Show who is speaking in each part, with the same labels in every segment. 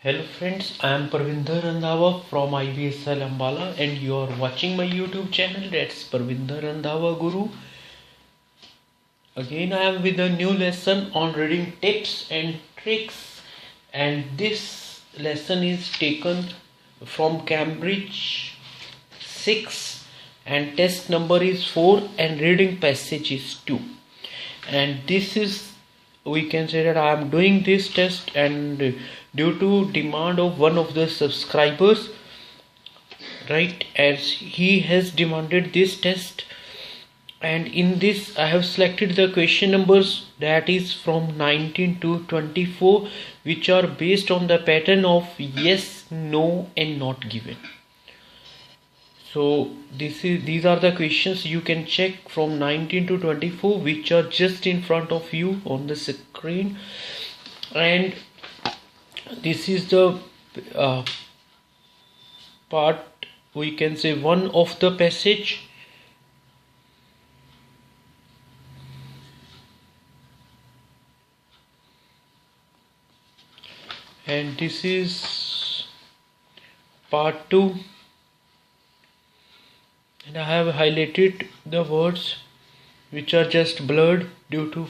Speaker 1: Hello friends, I am Parvinder RANDHAWA from Ibsl Ambala and you are watching my YouTube channel. That's Parvinder RANDHAWA Guru. Again I am with a new lesson on reading tips and tricks, and this lesson is taken from Cambridge 6 and test number is 4 and reading passage is 2. And this is, we can say that I am doing this test and due to demand of one of the subscribers, right, as he has demanded this test, and in this I have selected the question numbers that is from 19 to 24, which are based on the pattern of yes, no and not given. So these are the questions you can check from 19 to 24, which are just in front of you on the screen, and this is the part, we can say, one of the passage. And this is part 2, and I have highlighted the words which are just blurred due to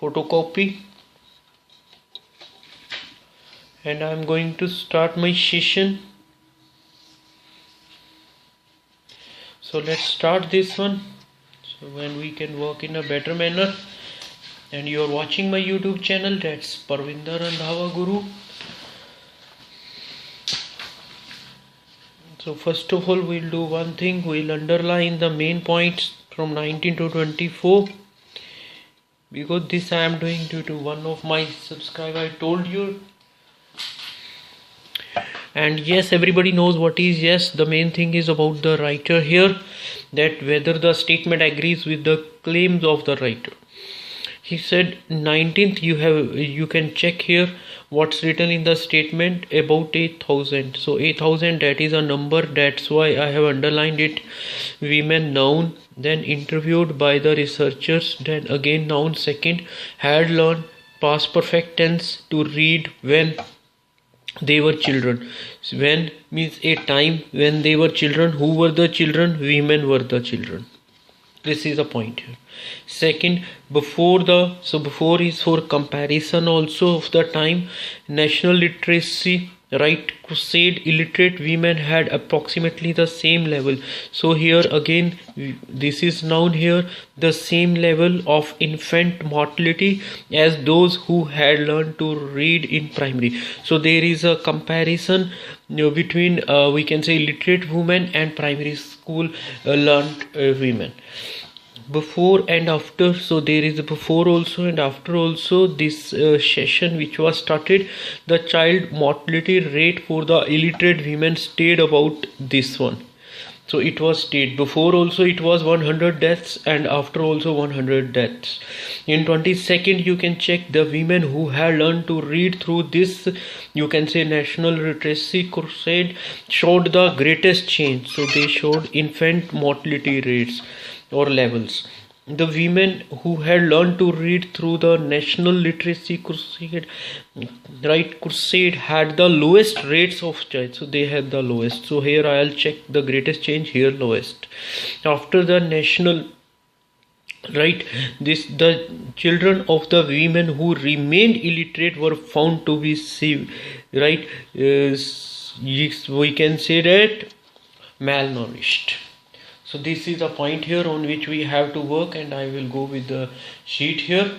Speaker 1: photocopy. And I am going to start my session. So let's start this one, so when we can work in a better manner. And you are watching my YouTube channel, that's Parvinder RANDHAWA Guru. So first of all, we'll do one thing, we'll underline the main points from 19 to 24, because this I am doing due to one of my subscribers, I told you. And yes, everybody knows what is yes. The main thing is about the writer here, that whether the statement agrees with the claims of the writer. He said 19th, you can check here what's written in the statement about 8,000. So 8,000, that is a number, that's why I have underlined it. Women, noun, then interviewed by the researchers, then again noun second, had learned past perfect tense to read when they were children. When means a time when they were children. Who were the children? Women were the children. This is a point here. Second, before is for comparison also of the time. National literacy, right, crusade, illiterate women had approximately the same level. So here again, this is noun here, the same level of infant mortality as those who had learned to read in primary. So there is a comparison between we can say literate women and primary school learned women. Before and after, so there is a before also and after also. This session which was started, the child mortality rate for the illiterate women stayed about this one. So it was stayed before also, it was 100 deaths, and after also 100 deaths. In 22nd, you can check the women who had learned to read through this, you can say, national literacy crusade, showed the greatest change. So they showed infant mortality rates or levels. The women who had learned to read through the national literacy crusade, right, crusade, had the lowest rates of child. So they had the lowest. So here I'll check the greatest change, here lowest. After the national, right, the children of the women who remained illiterate were found to be right, we can say that malnourished. So this is a point here on which we have to work, and I will go with the sheet here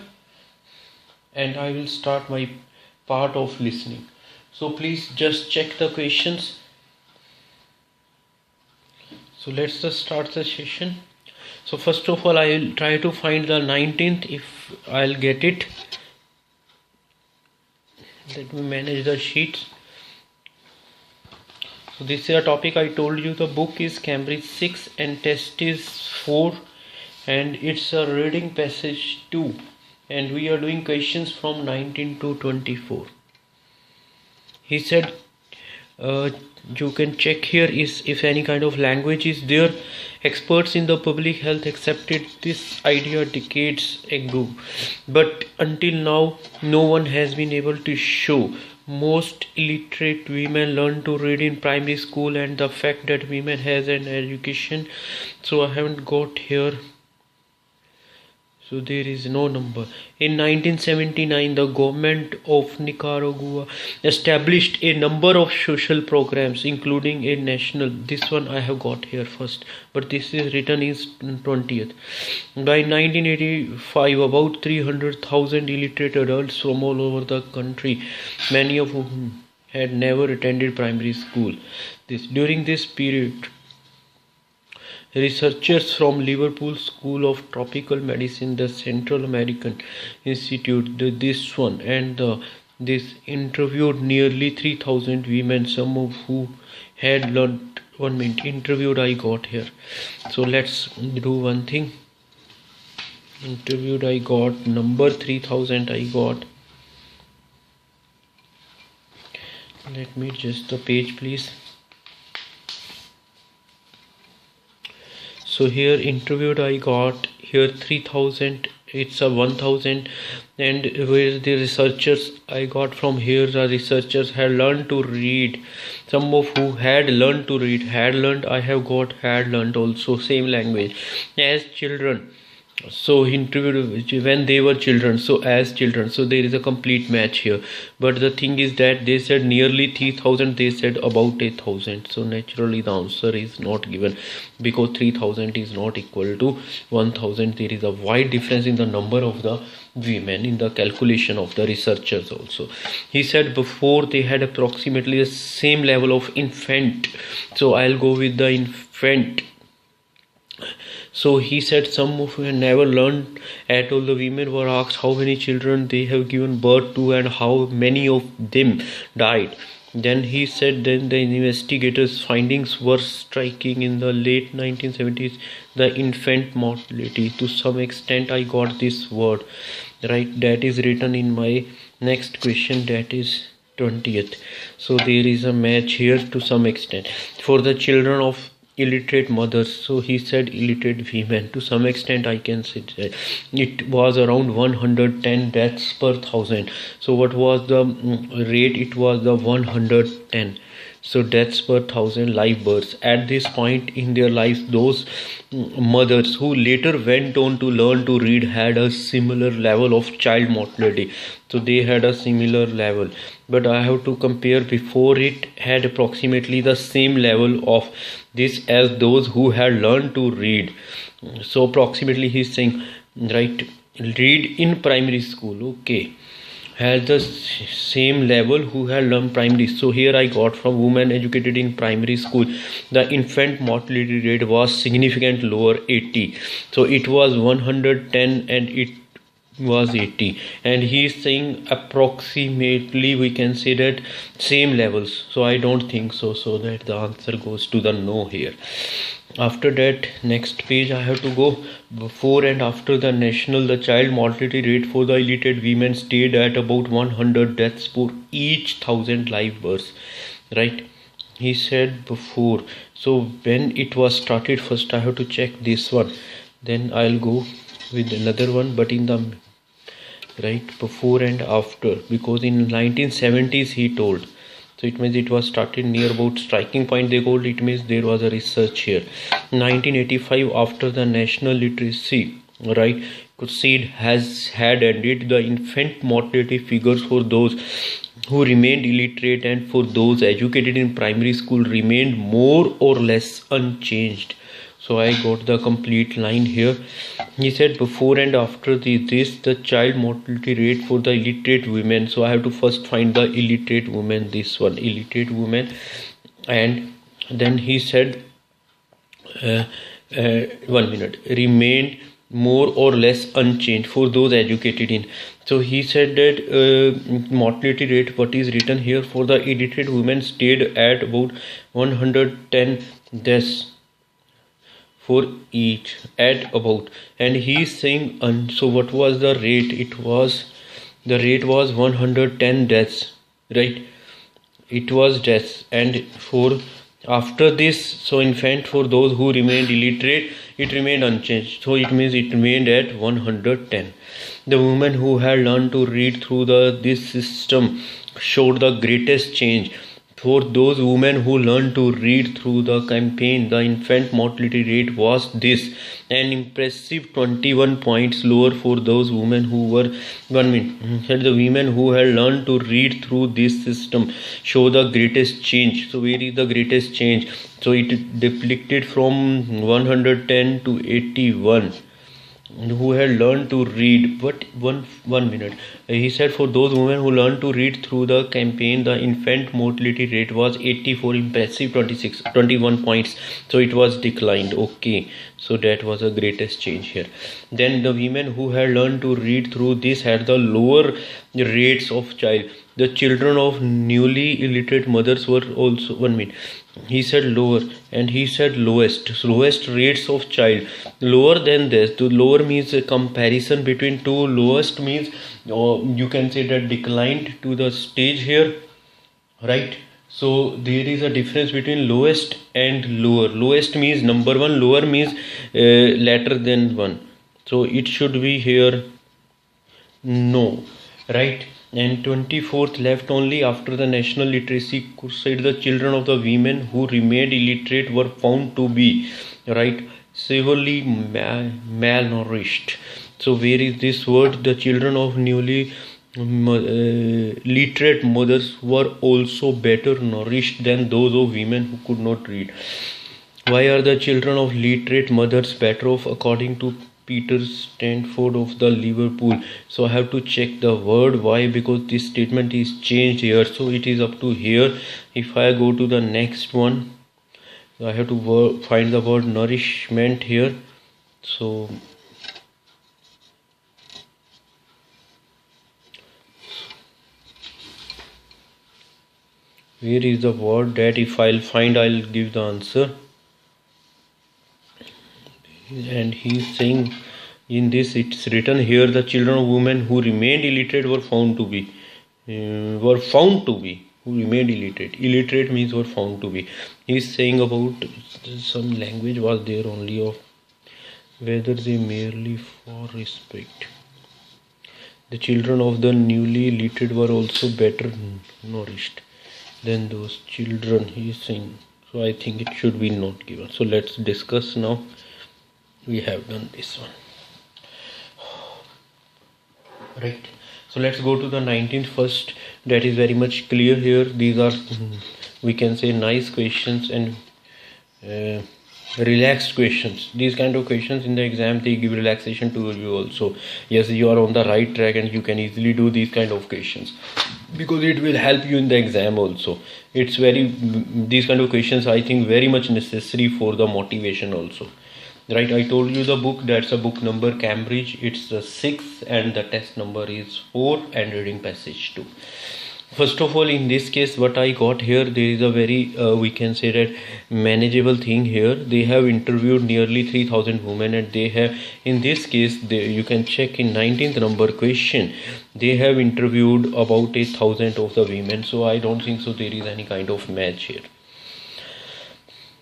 Speaker 1: and I will start my part of listening. So please just check the questions. So let's just start the session. So first of all, I will try to find the 19th if I'll get it. Let me manage the sheets. So this is a topic I told you. The book is Cambridge 6 and test is 4, and it's a reading passage 2, and we are doing questions from 19 to 24. He said You can check here is if any kind of language is there. Experts in the public health accepted this idea decades ago, but until now no one has been able to show most illiterate women learn to read in primary school and the fact that women has an education. So I haven't got here, so there is no number. In 1979, the government of Nicaragua established a number of social programs, including a national. This one I have got here first, but this is written is 20th. By 1985, about 300,000 illiterate adults from all over the country, many of whom had never attended primary school. During this period, researchers from Liverpool School of Tropical Medicine, the Central American Institute, this interviewed nearly 3,000 women, some of who had learned. 1 minute, interviewed I got here. So let's do one thing. Interviewed I got number 3,000 I got. Let me adjust the page, please. So here interviewed I got here 3,000, it's a 1,000, and where the researchers I got from here, the researchers had learned to read. Some of who had learned to read, had learned, I have got had learned also, same language as children. So interviewed when they were children, so as children, so there is a complete match here. But the thing is that they said nearly 3,000, they said about 1,000. So naturally the answer is not given, because 3,000 is not equal to 1,000. There is a wide difference in the number of the women in the calculation of the researchers also. He said before they had approximately the same level of infant. So I'll go with the infant. So he said some of who had never learned at all. The women were asked how many children they have given birth to and how many of them died. Then he said then the investigators' findings were striking. In the late 1970s, the infant mortality, to some extent I got this word right, that is written in my next question, that is 20th. So there is a match here to some extent. For the children of illiterate mothers, so he said illiterate women, to some extent I can say that it was around 110 deaths per thousand. So what was the rate? It was the 110. So deaths per thousand live births. At this point in their lives, those mothers who later went on to learn to read had a similar level of child mortality. So they had a similar level, but I have to compare. Before it had approximately the same level of this as those who had learned to read. So approximately he's saying, right, read in primary school, okay, has the same level who had learned primary. So here I got from women educated in primary school, the infant mortality rate was significant lower, 80. So it was 110 and it was 80, and he is saying approximately we can say that same levels. So I don't think so, so that the answer goes to the no here. After that, next page I have to go. Before and after the national, the child mortality rate for the illiterate women stayed at about 100 deaths per each 1,000 live births, right? He said before. So when it was started, first I have to check this one, then I'll go with another one, but in the right before and after, because in 1970s he told, so it means it was started near about striking point they called, it means there was a research here. 1985, after the national literacy, right, could see it has had ended, the infant mortality figures for those who remained illiterate and for those educated in primary school remained more or less unchanged. So I got the complete line here. He said before and after this, the child mortality rate for the illiterate women. So I have to first find the illiterate women, this one, illiterate women. And then he said, 1 minute, remained more or less unchanged for those educated in. So he said that mortality rate, what is written here for the illiterate women, stayed at about 110 deaths for each at about, and he is saying, so what was the rate? It was, the rate was 110 deaths, right? it was death. And for after this, so infant, for those who remained illiterate, it remained unchanged. So it means it remained at 110. The women who had learned to read through this system showed the greatest change. For those women who learned to read through the campaign, the infant mortality rate was this, an impressive 21 points lower. For those women who were, 1 minute, said the women who had learned to read through this system show the greatest change. So where is the greatest change? So it depleted from 110 to 81. Who had learned to read, but one minute, he said for those women who learned to read through the campaign, the infant mortality rate was 84, impressive 21 points, so it was declined. Okay, so that was the greatest change here. Then the women who had learned to read through this had the lower rates of child. The children of newly illiterate mothers were also, 1 minute, he said lower, and he said lowest rates of child, lower than this. The lower means a comparison between two. Lowest means, you can say that declined to the stage here, right? So there is a difference between lowest and lower. Lowest means number one, lower means later than one, so it should be here no, right? And 24th, left only after the national literacy crusade, the children of the women who remained illiterate were found to be, right, severely malnourished. So where is this word? The children of newly literate mothers were also better nourished than those of women who could not read. Why are the children of literate mothers better off? According to Peter Stanford of the Liverpool. So I have to check the word. Why? Because this statement is changed here, so it is up to here. If I go to the next one, I have to find the word nourishment here. So where is the word that if I'll find, I'll give the answer. And he's saying in this, it's written here, the children of women who remained illiterate were found to be who remained illiterate means were found to be. He's saying about some language was there only of whether they merely for respect. The children of the newly illiterate were also better nourished than those children, he's saying. So I think it should be not given. So let's discuss now. We have done this one, right? So let's go to the 19th first. That is very much clear here. These are, we can say, nice questions and relaxed questions. These kind of questions in the exam, they give relaxation to you also. Yes, you are on the right track and you can easily do these kind of questions because it will help you in the exam also. It's these kind of questions, I think, very much necessary for the motivation also. Right, I told you the book, that's a book number Cambridge, it's 6 and the test number is 4 and reading passage 2. First of all, in this case, what I got here, there is a very we can say that manageable thing here. They have interviewed nearly 3000 women, and they have, in this case, you can check in 19th number question, they have interviewed about 1000 of the women. So I don't think so there is any kind of match here,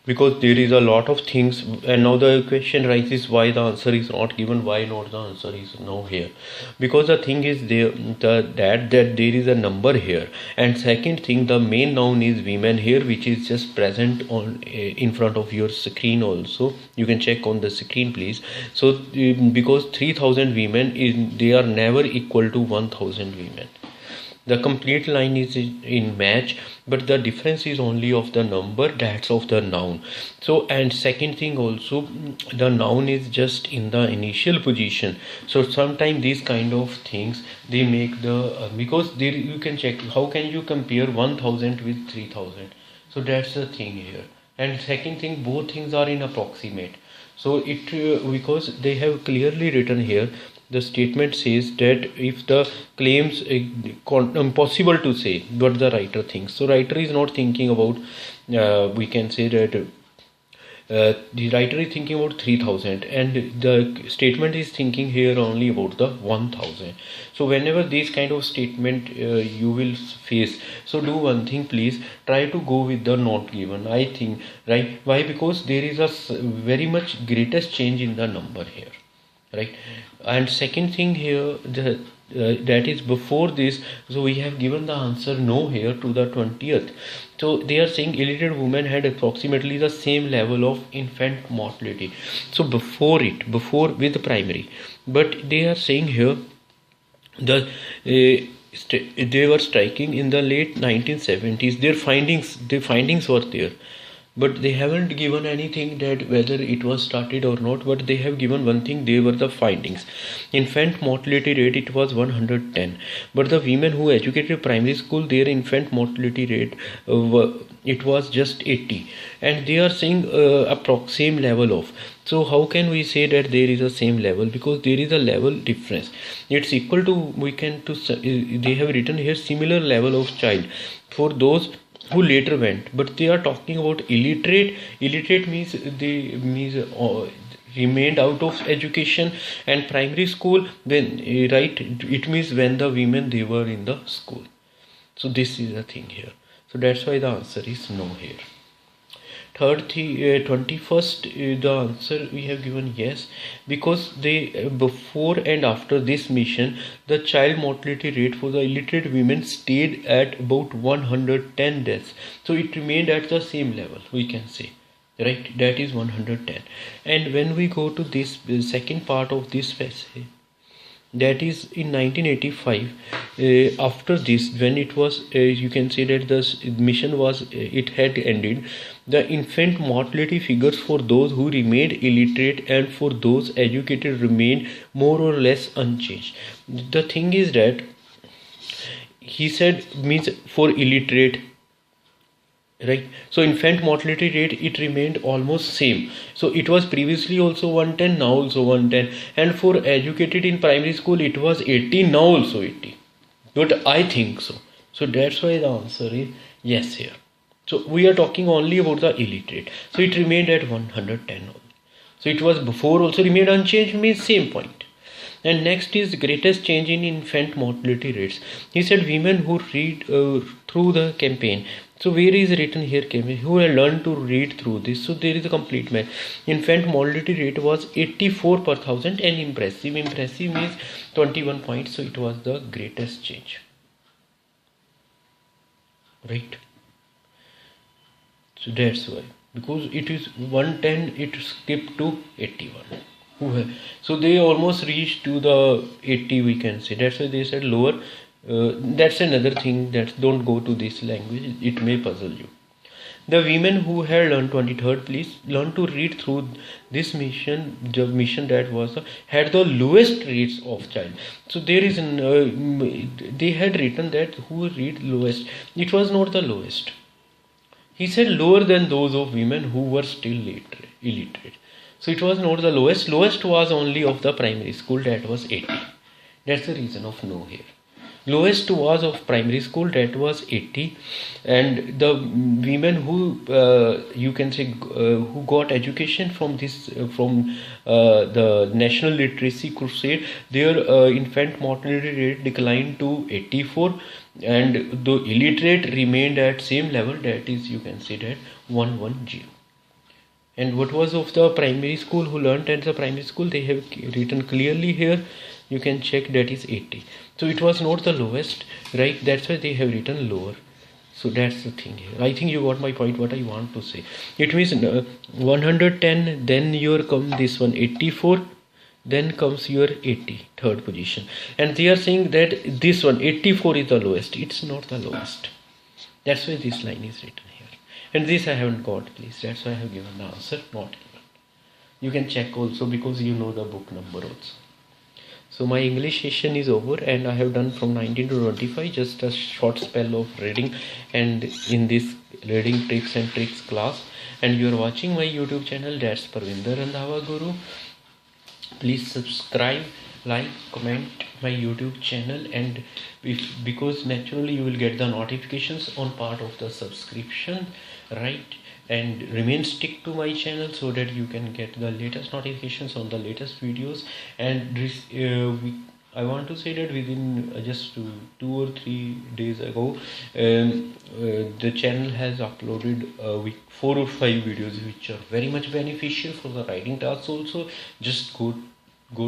Speaker 1: because there is a lot of things. And now the question rises, why the answer is not given, why not the answer is no here? Because the thing is that there is a number here, and second thing, the main noun is women here, which is just present on in front of your screen also. You can check on the screen, please. So because 3000 women they are never equal to 1000 women. The complete line is in match, but the difference is only of the number, that's of the noun. So, and second thing also, the noun is just in the initial position. So sometimes these kind of things, they make the because there you can check, how can you compare 1000 with 3000? So that's the thing here. And second thing, both things are in approximate. So it because they have clearly written here, the statement says that if the claims impossible to say what the writer thinks. So writer is not thinking about we can say that the writer is thinking about 3000 and the statement is thinking here only about the 1000. So whenever this kind of statement you will face, so do one thing, please try to go with the not given, I think, right? Why? Because there is a very much greatest change in the number here, right? And second thing here, that is before this, so we have given the answer no here to the 20th. So they are saying illiterate women had approximately the same level of infant mortality, so before with primary. But they are saying here the they were striking in the late 1970s. Their findings were there, but they haven't given anything that whether it was started or not. But they have given one thing, they were the findings. Infant mortality rate, it was 110, but the women who educated primary school, their infant mortality rate it was just 80. And they are saying same level of. So how can we say that there is a same level? Because there is a level difference. It's equal to, we can to they have written here similar level of child for those who later went. But they are talking about illiterate. Illiterate means they remained out of education, and primary school, when right, it means when the women they were in the school. So this is the thing here. So that's why the answer is no here. Third thing, 21st, the answer we have given yes, because they before and after this mission, the child mortality rate for the illiterate women stayed at about 110 deaths. So it remained at the same level, we can say, right? That is 110. And when we go to this second part of this passage, that is in 1985, after this, when it was you can say that the mission was it had ended, the infant mortality figures for those who remained illiterate and for those educated remained more or less unchanged. The thing is that he said means for illiterate, right? So infant mortality rate, it remained almost same. So it was previously also 110, now also 110. And for educated in primary school, it was 80, now also 80. But I think so. So that's why the answer is yes here. So we are talking only about the illiterate. So it remained at 110 only. So it was before also remained unchanged, means same point. And next is greatest change in infant mortality rates. He said women who read through the campaign. So where is written here campaign? Who have learned to read through this? So there is a complete match. Infant mortality rate was 84 per thousand, and impressive. Impressive means 21 points. So it was the greatest change. Right. So that's why. Because it is 110, it skipped to 81. So they almost reached to the 80, we can say. That's why they said lower. That's another thing, that don't go to this language, it may puzzle you. The women who had learned 23rd, please learn to read through this mission. The mission that was had the lowest rates of child. So there is they had written that who read lowest. It was not the lowest. He said lower than those of women who were still illiterate. So it was not the lowest. Lowest was only of the primary school, that was 80. That's the reason of no here. Lowest was of primary school, that was 80. And the women who you can say who got education from this from the National Literacy Crusade, their infant mortality rate declined to 84, and the illiterate remained at same level, that is you can say that 110. And what was of the primary school who learnt at the primary school, they have written clearly here, you can check, that is 80. So it was not the lowest, right? That's why they have written lower. So that's the thing here. I think you got my point, what I want to say. It means 110, then your come this one 84, then comes your 80, third position. And they are saying that this one 84 is the lowest. It's not the lowest. That's why this line is written here. And this I haven't got, please. That's why I have given the answer, not given. You can check also, because you know the book number also. So my English session is over, and I have done from 19 to 25, just a short spell of reading, and in this reading tips and tricks class. And you are watching my YouTube channel, that's Parvinder RANDHAWA Guru. Please subscribe, like, comment my YouTube channel, and because naturally you will get the notifications on part of the subscription. right? And remain stick to my channel so that you can get the latest notifications on the latest videos. And I want to say that within just 2 or 3 days ago, the channel has uploaded 4 or 5 videos which are very much beneficial for the writing tasks also. Just go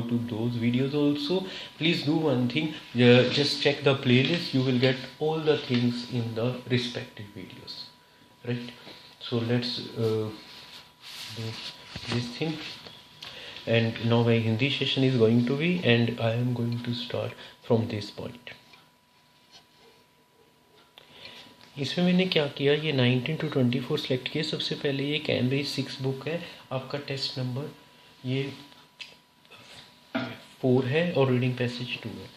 Speaker 1: to those videos also. Please do one thing, just check the playlist, you will get all the things in the respective videos, right? So let's do this thing. And now my Hindi session is going to be, and I am going to start from this point. इसमें मैंने क्या किया, ये 19 to 24 select किया. सबसे पहले ये Cambridge 6 book है, आपका टेस्ट नंबर ये 4 है और रीडिंग पैसेज 2 है.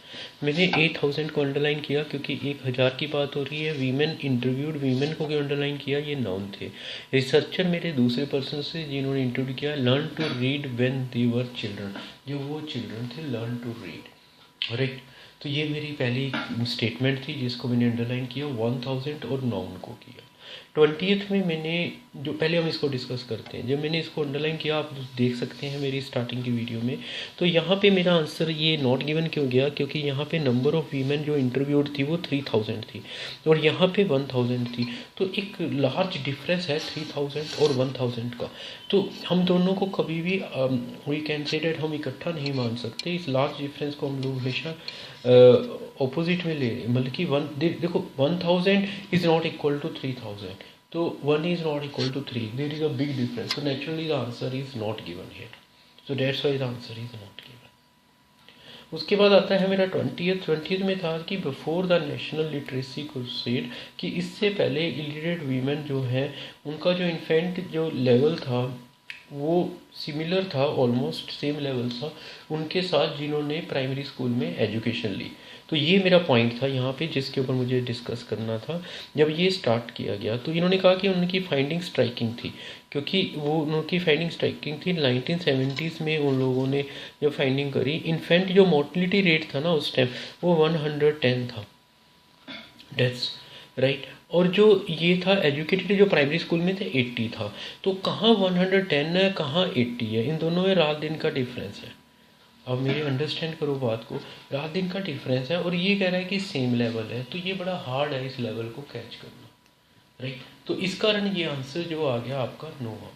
Speaker 1: मैंने 8000 को अंडरलाइन किया क्योंकि 1000 की बात हो रही है. वीमेन इंटरव्यूड, वीमेन को क्यों अंडरलाइन किया, ये नाउन थे. रिसर्चर मेरे दूसरे पर्सन से जिन्होंने इंटरव्यू किया, learn to read when they were children, जो वो चिल्ड्रन थे, लर्न टू रीड, राइट. तो ये मेरी पहली स्टेटमेंट थी जिसको मैंने अंडरलाइन किया. 1000 और नाउन को किया. 20th में मैंने जो, पहले हम इसको डिस्कस करते हैं. जब मैंने इसको अंडरलाइन किया, आप देख सकते हैं मेरी स्टार्टिंग की वीडियो में, तो यहाँ पे मेरा आंसर ये नॉट गिवन क्यों गया, क्योंकि यहाँ पे नंबर ऑफ वीमेन जो इंटरव्यूड थी वो 3000 थी और यहाँ पे 1000 थी. तो एक लार्ज डिफरेंस है 3000 और 1000 का. तो हम दोनों को कभी भी वी कैन से डेट हम इकट्ठा नहीं मान सकते. इस लार्ज डिफरेंस को हम लोग हमेशा ऑपोजिट में ले, मतलब कि देखो 1000 इज नॉट इक्वल टू 3000, तो 1 is not equal to 3. There is a big difference. So naturally the answer is not given here. So that's why the answer is not given. उसके बाद आता है मेरा 20th में था कि before the national literacy crusade, कि इससे पहले इलिटरेट वीमेन जो है उनका जो इन्फेंट जो लेवल था वो सिमिलर था, ऑलमोस्ट सेम लेवल था उनके साथ जिन्होंने प्राइमरी स्कूल में एजुकेशन ली. तो ये मेरा पॉइंट था यहाँ पे जिसके ऊपर मुझे डिस्कस करना था. जब ये स्टार्ट किया गया तो इन्होंने कहा कि उनकी फाइंडिंग स्ट्राइकिंग थी, क्योंकि वो उनकी फाइंडिंग स्ट्राइकिंग थी. 1970s में उन लोगों ने जब फाइंडिंग करी, इन्फेंट जो मोर्टलिटी रेट था ना उस टाइम वो 110 था डेथ्स, राइट. और जो ये था एजुकेटेड जो प्राइमरी स्कूल में थे 80 था. तो कहाँ 110 है, कहाँ 80 है, इन दोनों में रात दिन का डिफरेंस है. अब मेरे अंडरस्टैंड करो बात को, रात दिन का डिफरेंस है और ये कह रहा है कि सेम लेवल है. तो ये बड़ा हार्ड है इस लेवल को कैच करना, राइट. तो इस कारण ये आंसर जो आ गया आपका नो आ गया.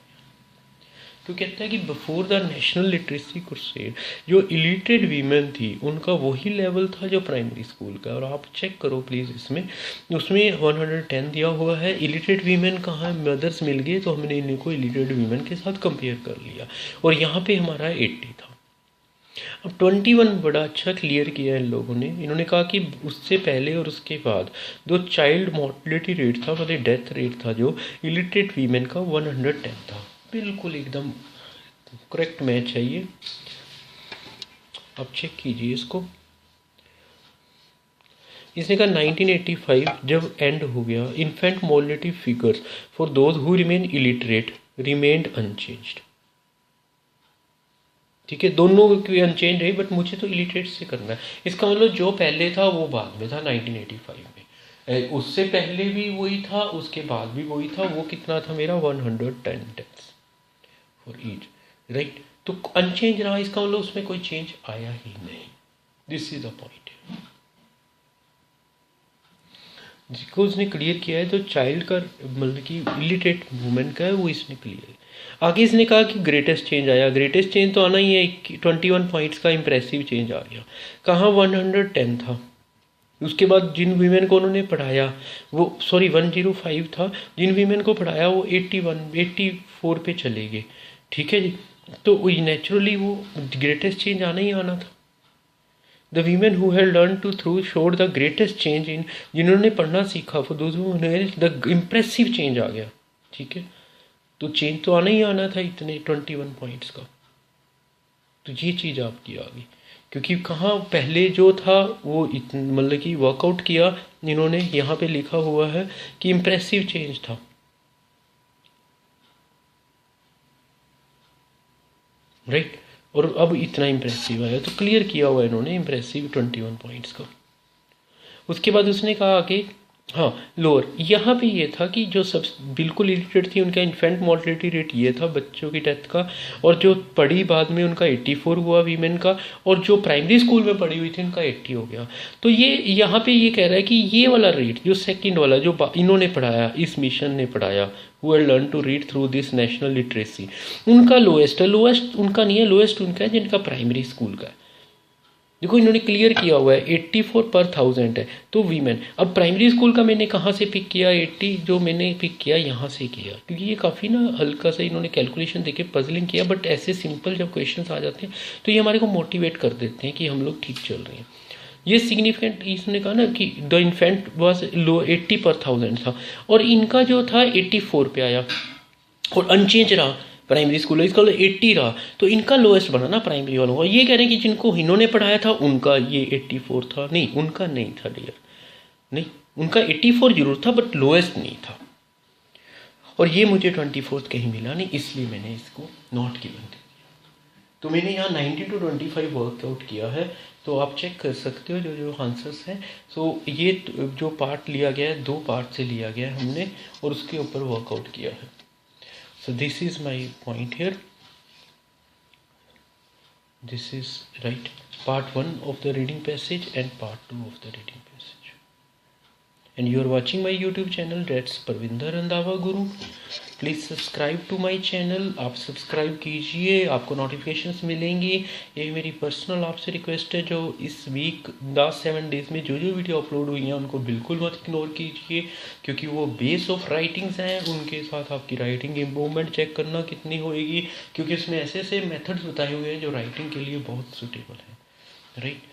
Speaker 1: तो कहता है कि before the national literacy crusade जो इलिटरेट वीमेन थी उनका वही लेवल था जो प्राइमरी स्कूल का. और आप चेक करो प्लीज़, उसमें 110 दिया हुआ है. इलिटरेट वीमेन कहाँ मदर्स मिल गए तो हमने इनको इलिटरेट वीमेन के साथ कंपेयर कर लिया और यहाँ पे हमारा 80 था. अब 21 बड़ा अच्छा क्लियर किया इन लोगों ने. इन्होंने कहा कि उससे पहले और उसके बाद जो चाइल्ड मोर्टलिटी रेट था, मतलब डेथ रेट था जो इलिटरेट वीमेन का 110 था. बिल्कुल एकदम करेक्ट मैच है ये. अब चेक कीजिए इसको. इसने कहा 1985 जब एंड हो गया, infant mortality figures for those who remain illiterate remained unchanged. ठीक है, दोनों की अनचेंज रही, बट मुझे तो इलिटरेट से करना है. इसका मतलब जो पहले था वो बाद में था 1985 में, उससे पहले भी वही था, उसके बाद भी वही था. वो कितना था मेरा 110 डेथ्स फॉर ईच, राइट. तो अनचेंज रहा, इसका मतलब उसमें कोई चेंज आया ही नहीं. दिस इज द पॉइंट जिसको उसने क्लियर किया है. तो चाइल्ड का मतलब कि इलिटरेट वुमेन का है वो इसने क्लियर. आगे इसने कहा कि ग्रेटेस्ट चेंज आया. ग्रेटेस्ट चेंज तो आना ही है, 21 पॉइंट्स का इंप्रेसिव चेंज आ गया. कहाँ 110 था. उसके बाद जिन वीमेन को उन्होंने पढ़ाया वो 105 था. जिन वीमेन को पढ़ाया वो 84 पे चले गए. ठीक है जी. तो नेचुरली वो ग्रेटेस्ट चेंज आना ही आना था. The women who had learn to through showed the greatest change in, जिन्होंने पढ़ना सीखा for those who the impressive change आ गया. ठीक है, तो चेंज तो आना ही आना था इतने 21 पॉइंट्स का. तो ये चीज़ आपकी आ गई, क्योंकि कहाँ पहले जो था वो मतलब कि वर्कआउट किया इन्होंने. यहाँ पे लिखा हुआ है कि इम्प्रेसिव चेंज था, राइट. और अब इतना इम्प्रेसिव आया, तो क्लियर किया हुआ इन्होंने इम्प्रेसिव 21 पॉइंट्स का. उसके बाद उसने कहा कि हाँ, लोअर यहाँ पे ये था कि जो सब बिल्कुल इलिटरेट थी उनका इन्फेंट मोर्टेलिटी रेट ये था बच्चों की डेथ का, और जो पढ़ी बाद में उनका 84 हुआ वीमेन का, और जो प्राइमरी स्कूल में पढ़ी हुई थी उनका 80 हो गया। तो ये यहाँ पे ये कह रहा है कि ये वाला रेट जो सेकंड वाला जो इन्होंने पढ़ाया, इस मिशन ने पढ़ाया, who had learn to read through this national literacy, उनका लोएस्ट है। लोएस्ट उनका नहीं है, लोएस्ट उनका है जिनका प्राइमरी स्कूल का है। देखो इन्होंने क्लियर किया हुआ है 84 पर 1000 है तो वीमेन। अब प्राइमरी स्कूल का मैंने कहाँ से पिक किया, 80 जो मैंने पिक किया यहाँ से किया, क्योंकि ये काफ़ी ना हल्का सा इन्होंने कैलकुलेशन देके पजलिंग किया, बट ऐसे सिंपल जब क्वेश्चंस आ जाते हैं तो ये हमारे को मोटिवेट कर देते हैं कि हम लोग ठीक चल रहे हैं। ये सिग्निफिकेंट इसने कहा ना कि द इन्फेंट वॉज लो 80 पर 1000 था, और इनका जो था 84 पे आया और अनचेंज रहा। प्राइमरी स्कूल इसका 80 रहा, तो इनका लोएस्ट बना ना प्राइमरी वालों का। ये कह रहे हैं कि जिनको इन्होंने पढ़ाया था उनका ये 84 था, नहीं उनका नहीं था डियर, नहीं उनका 84 जरूर था बट लोएस्ट नहीं था। और ये मुझे 24 कहीं मिला नहीं, इसलिए मैंने इसको नॉट गिवन दे दिया। तो मैंने यहाँ 90 to 25 वर्कआउट किया है, तो आप चेक कर सकते हो जो जो आंसर्स हैं। सो ये जो पार्ट लिया गया है 2 पार्ट से लिया गया है हमने, और उसके ऊपर वर्कआउट किया है। So this is my point here. This is right part 1 of the reading passage and part 2 of the reading passage. And you are watching my YouTube channel, that's Parvinder Randhawa Guru. Please subscribe to my channel. आप subscribe कीजिए, आपको notifications मिलेंगी। ये मेरी personal आपसे request है, जो इस वीक लास्ट 7 डेज़ में जो जो वीडियो अपलोड हुई हैं उनको बिल्कुल मत इग्नोर कीजिए, क्योंकि वो बेस ऑफ राइटिंग्स हैं। उनके साथ आपकी राइटिंग इम्प्रूवमेंट चेक करना कितनी होएगी, क्योंकि उसमें ऐसे ऐसे मेथड्स बताए हुए हैं जो राइटिंग के लिए बहुत सूटेबल है, right.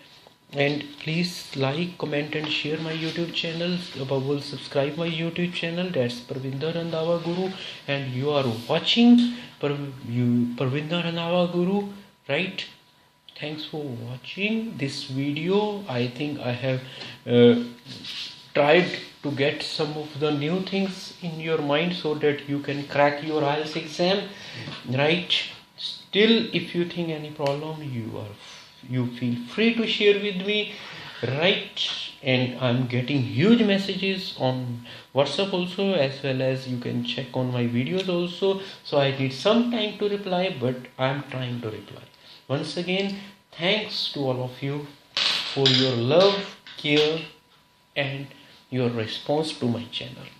Speaker 1: And please like, comment and share my YouTube channel. Above all, subscribe my YouTube channel, that's Parvinder Randhawa Guru, and you are watching Parvinder Randhawa Guru, right? Thanks for watching this video. I think I have tried to get some of the new things in your mind so that you can crack your IELTS exam, right? Still, if you think any problem, you feel free to share with me, right? And I'm getting huge messages on WhatsApp also, as well as you can check on my videos also, so I need some time to reply, but I'm trying to reply. Once again, thanks to all of you for your love, care and your response to my channel.